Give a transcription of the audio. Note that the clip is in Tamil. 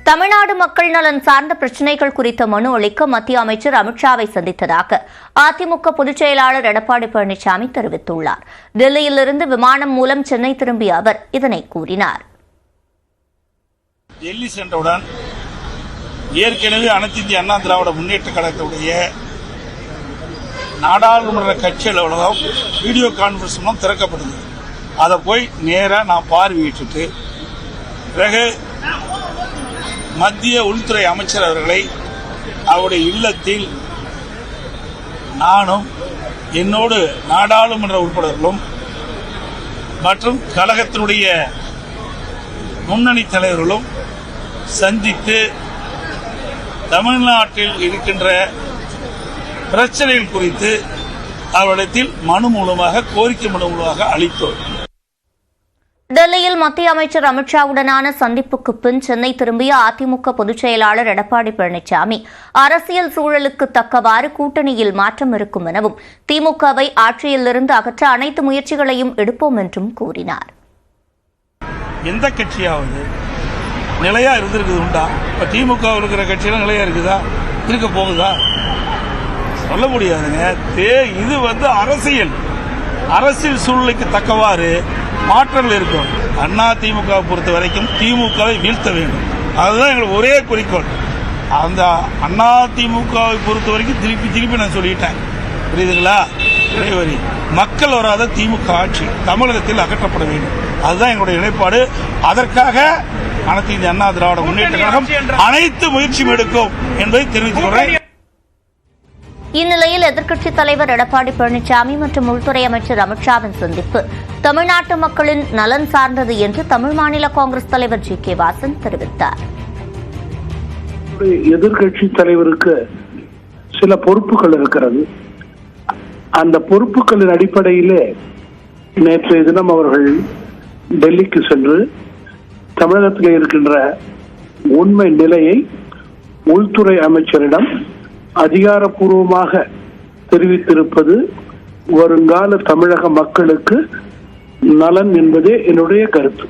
தமிழ்நாடு மக்கள் நலன் சார்ந்த பிரச்சினைகள் குறித்த மனு அளிக்க மத்திய அமைச்சர் அமித்ஷாவை சந்தித்ததாக அதிமுக பொதுச் செயலாளர் எடப்பாடி பழனிசாமி தெரிவித்துள்ளார். டெல்லியிலிருந்து விமானம் மூலம் சென்னை திரும்பிய அவர் இதனை கூறினார். டெல்லி சென்றவுடன் ஏற்கனவே அனைத்து இந்திய அண்ணா திராவிட முன்னேற்ற கழகத்துடைய நாடாளுமன்ற கட்சி அலுவலகம் வீடியோ கான்பரன்ஸ் மூலம் திறக்கப்படுது. அதை போய் நேராக நான் பார்வையிட்டு பிறகு மத்திய உள்துறை அமைச்சர் அவர்களை அவருடைய இல்லத்தில் நானும் என்னோடு நாடாளுமன்ற உறுப்பினர்களும் மற்றும் கழகத்தினுடைய முன்னணி தலைவர்களும் சந்தித்து தமிழ்நாட்டில் இருக்கின்ற பிரச்சனைகள் குறித்து அவரிடத்தில் மனு மூலமாக கோரிக்கை மனு மூலமாக அளித்தோம். டெல்லியில் மத்திய அமைச்சர் அமித்ஷாவுடனான சந்திப்புக்கு பின் சென்னை திரும்பிய அதிமுக பொதுச் செயலாளர் எடப்பாடி பழனிசாமி அரசியல் சூழலுக்கு தக்கவாறு கூட்டணியில் மாற்றம் இருக்கும் எனவும் திமுகவை ஆட்சியிலிருந்து அகற்ற அனைத்து முயற்சிகளையும் எடுப்போம் என்றும் கூறினார். எந்த கட்சியாவது நிலையா இருந்திருக்குது உண்டா? இப்ப திமுக இருக்கிற கட்சியெல்லாம் நிலையா இருக்குதா? இருக்க போகுதா? சொல்ல முடியாதுங்க. இது அரசியல் சூழ்நிலைக்கு தக்கவாறு மாற்றங்கள் இருக்கும். அண்ணா திமுக பொறுத்த வரைக்கும் திமுகவை வீழ்த்த வேண்டும். அதுதான் எங்களுக்கு ஒரே குறிக்கோள். அந்த அண்ணா திமுகவை பொறுத்த வரைக்கும் திருப்பி நான் சொல்லிட்டேன். புரியுதுங்களா? இடைவெளி மக்கள் வராத திமுக ஆட்சி தமிழகத்தில் அகற்றப்பட வேண்டும். அதுதான் எங்களுடைய நிலைப்பாடு. அதற்காக அனைத்து இந்திய அண்ணா திராவிட முன்னேற்ற கழகம் அனைத்து முயற்சியும் எடுக்கும் என்பதை தெரிவித்துக் கொள்கிறேன். இந்நிலையில் எதிர்க்கட்சித் தலைவர் எடப்பாடி பழனிசாமி மற்றும் உள்துறை அமைச்சர் அமித்ஷாவின் சந்திப்பு தமிழ்நாட்டு மக்களின் நலன் சார்ந்தது என்று தமிழ் மாநில காங்கிரஸ் தலைவர் ஜி.கே. வாசன் தெரிவித்தார். எதிர்க்கட்சித் தலைவருக்கு சில பொறுப்புகள் இருக்கிறது. அந்த பொறுப்புகளின் அடிப்படையிலே நேற்றைய தினம் அவர்கள் டெல்லிக்கு சென்று தமிழகத்தில் இருக்கின்ற உண்மை நிலையை உள்துறை அமைச்சரிடம் அதிகாரப்பூர்வமாக தெரிவித்திருப்பது வருங்கால தமிழக மக்களுக்கு நலன் என்பதே என்னுடைய கருத்து.